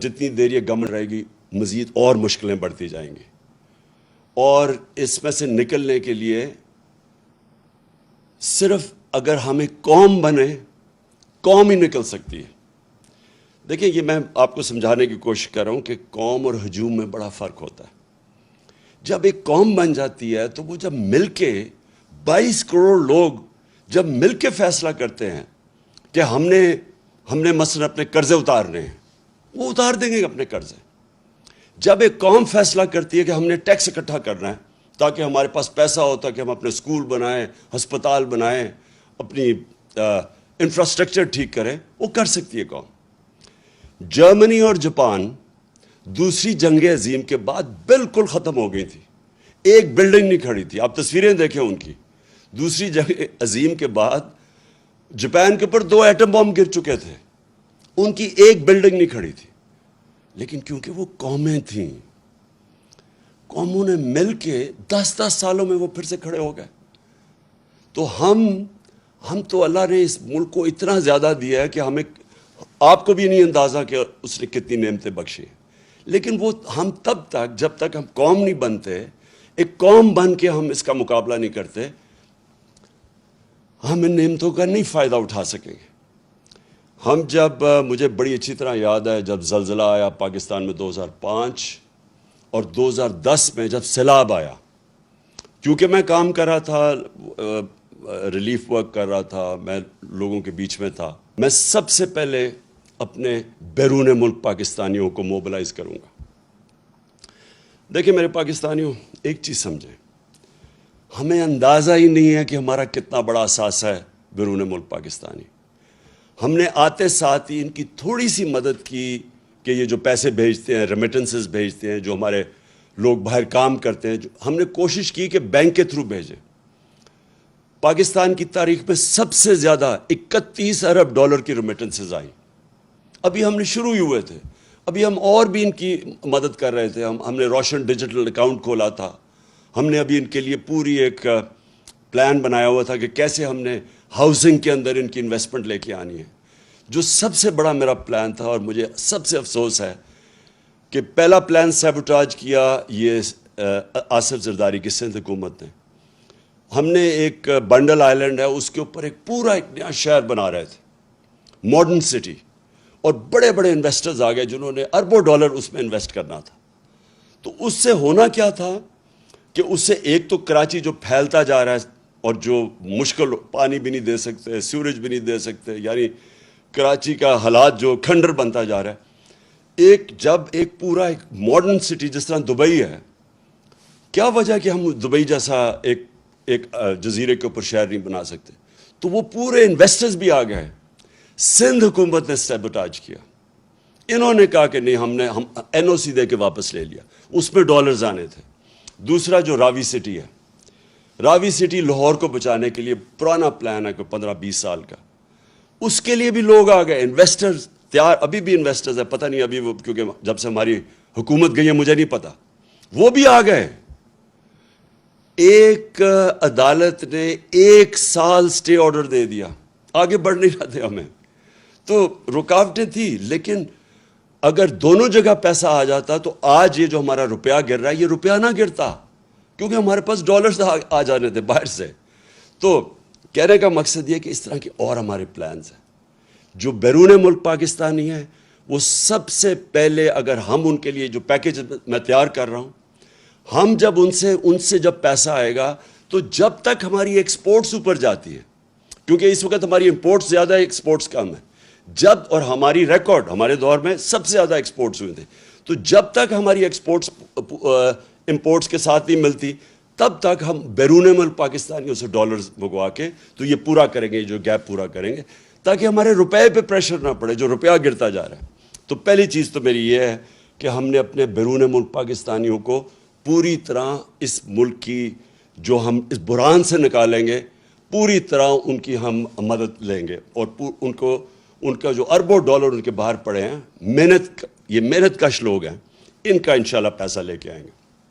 جتنی دیر یہ گورنمنٹ رہے گی مزید اور مشکلیں بڑھتی جائیں گی، اور اس میں سے نکلنے کے لیے صرف اگر ہم ایک قوم بنے، قوم ہی نکل سکتی ہے۔ دیکھیں، یہ میں آپ کو سمجھانے کی کوشش کر رہا ہوں کہ قوم اور ہجوم میں بڑا فرق ہوتا ہے۔ جب ایک قوم بن جاتی ہے تو وہ جب مل کے 22 کروڑ لوگ جب مل کے فیصلہ کرتے ہیں کہ ہم نے مثلا اپنے قرضے اتارنے ہیں، وہ اتار دیں گے اپنے قرضے۔ جب ایک قوم فیصلہ کرتی ہے کہ ہم نے ٹیکس اکٹھا کرنا ہے تاکہ ہمارے پاس پیسہ ہوتا ہے کہ ہم اپنے اسکول بنائیں، ہسپتال بنائیں، اپنی انفراسٹرکچر ٹھیک کریں، وہ کر سکتی ہے قوم۔ جرمنی اور جاپان دوسری جنگ عظیم کے بعد بالکل ختم ہو گئی تھی، ایک بلڈنگ نہیں کھڑی تھی۔ آپ تصویریں دیکھیں ان کی، دوسری جنگ عظیم کے بعد جاپان کے اوپر 2 ایٹم بم گر چکے تھے، ان کی ایک بلڈنگ نہیں کھڑی تھی، لیکن کیونکہ وہ قومیں تھیں، قوموں نے مل کے 10 سالوں میں وہ پھر سے کھڑے ہو گئے۔ تو ہم تو اللہ نے اس ملک کو اتنا زیادہ دیا ہے کہ ہمیں، آپ کو بھی نہیں اندازہ کہ اس نے کتنی نعمتیں بخشی ہیں، لیکن وہ ہم تب تک، جب تک ہم قوم نہیں بنتے، ایک قوم بن کے ہم اس کا مقابلہ نہیں کرتے، ہم ان نعمتوں کا نہیں فائدہ اٹھا سکیں گے۔ ہم جب، مجھے بڑی اچھی طرح یاد ہے جب زلزلہ آیا پاکستان میں 2005 اور 2010 میں جب سیلاب آیا، کیونکہ میں کام کر رہا تھا، ریلیف ورک کر رہا تھا، میں لوگوں کے بیچ میں تھا، میں سب سے پہلے اپنے بیرون ملک پاکستانیوں کو موبلائز کروں گا۔ دیکھیں میرے پاکستانیوں، ایک چیز سمجھیں، ہمیں اندازہ ہی نہیں ہے کہ ہمارا کتنا بڑا اثاثہ ہے بیرون ملک پاکستانی۔ ہم نے آتے ساتھ ہی ان کی تھوڑی سی مدد کی کہ یہ جو پیسے بھیجتے ہیں، ریمیٹنسز بھیجتے ہیں، جو ہمارے لوگ باہر کام کرتے ہیں، ہم نے کوشش کی کہ بینک کے تھرو بھیجیں۔ پاکستان کی تاریخ میں سب سے زیادہ 31 ارب ڈالر کی ریمیٹنسز آئیں۔ ابھی ہم نے شروع ہی ہوئے تھے، ابھی ہم اور بھی ان کی مدد کر رہے تھے۔ ہم نے روشن ڈیجیٹل اکاؤنٹ کھولا تھا، ہم نے ابھی ان کے لیے پوری ایک پلان بنایا ہوا تھا کہ کیسے ہم نے ہاؤسنگ کے اندر ان کی انویسٹمنٹ لے کے آنی ہے۔ جو سب سے بڑا میرا پلان تھا، اور مجھے سب سے افسوس ہے کہ پہلا پلان سیبوٹاج کیا یہ آصف زرداری کی سندھ حکومت نے۔ ہم نے ایک بنڈل آئلینڈ ہے، اس کے اوپر ایک پورا ایک نیا شہر بنا رہے تھے، ماڈرن سٹی، اور بڑے بڑے انویسٹرز آ گئے جنہوں نے اربوں ڈالر اس میں انویسٹ کرنا تھا۔ تو اس سے ہونا کیا تھا کہ اس سے ایک تو کراچی جو پھیلتا جا رہا ہے اور جو مشکل، پانی بھی نہیں دے سکتے، سیوریج بھی نہیں دے سکتے، یعنی کراچی کا حالات جو کھنڈر بنتا جا رہا ہے، جب ایک پورا ایک ماڈرن سٹی جس طرح دبئی ہے، کیا وجہ کہ ہم دبئی جیسا ایک جزیرے کے اوپر شہر نہیں بنا سکتے؟ تو وہ پورے انویسٹرز بھی آ گئے۔ سندھ حکومت نے سیبوٹاج کیا، انہوں نے کہا کہ نہیں، ہم این او سی دے کے واپس لے لیا، اس میں ڈالرز آنے تھے۔ دوسرا جو راوی سٹی ہے، راوی سٹی لاہور کو بچانے کے لیے پرانا پلان ہے کوئی 15-20 سال کا، اس کے لیے بھی لوگ آ گئے، انویسٹرز تیار، ابھی بھی انویسٹرز ہیں، پتہ نہیں ابھی وہ، کیونکہ جب سے ہماری حکومت گئی ہے مجھے نہیں پتہ، وہ بھی آ گئے۔ ایک عدالت نے 1 سال سٹے آرڈر دے دیا، آگے بڑھ نہیں رہتے ہمیں، تو رکاوٹیں تھی، لیکن اگر دونوں جگہ پیسہ آ جاتا تو آج یہ جو ہمارا روپیہ گر رہا ہے، یہ روپیہ نہ گرتا، کیونکہ ہمارے پاس ڈالرز آ جانے تھے باہر سے۔ تو کہنے کا مقصد یہ کہ اس طرح کے اور ہمارے پلانز ہیں۔ جو بیرون ملک پاکستانی ہیں، وہ سب سے پہلے، اگر ہم ان کے لیے جو پیکیج میں تیار کر رہا ہوں، ہم جب ان سے جب پیسہ آئے گا، تو جب تک ہماری ایکسپورٹس اوپر جاتی ہے، کیونکہ اس وقت ہماری امپورٹس زیادہ ہے، ایکسپورٹس کم ہے، اور ہماری ریکارڈ ہمارے دور میں سب سے زیادہ ایکسپورٹس ہوئے تھے، تو جب تک ہماری ایکسپورٹس امپورٹس کے ساتھ نہیں ملتی، تب تک ہم بیرون ملک پاکستانیوں سے ڈالرز منگوا کے تو یہ پورا کریں گے، جو گیپ پورا کریں گے، تاکہ ہمارے روپے پہ پریشر نہ پڑے، جو روپیہ گرتا جا رہا ہے۔ تو پہلی چیز تو میری یہ ہے کہ ہم نے اپنے بیرون ملک پاکستانیوں کو پوری طرح اس ملک کی، جو ہم اس بحران سے نکالیں گے، پوری طرح ان کی ہم مدد لیں گے، اور ان کا جو اربوں ڈالر ان کے باہر پڑے ہیں، یہ محنت کش لوگ ہیں، ان کا انشاءاللہ پیسہ لے کے آئیں گے۔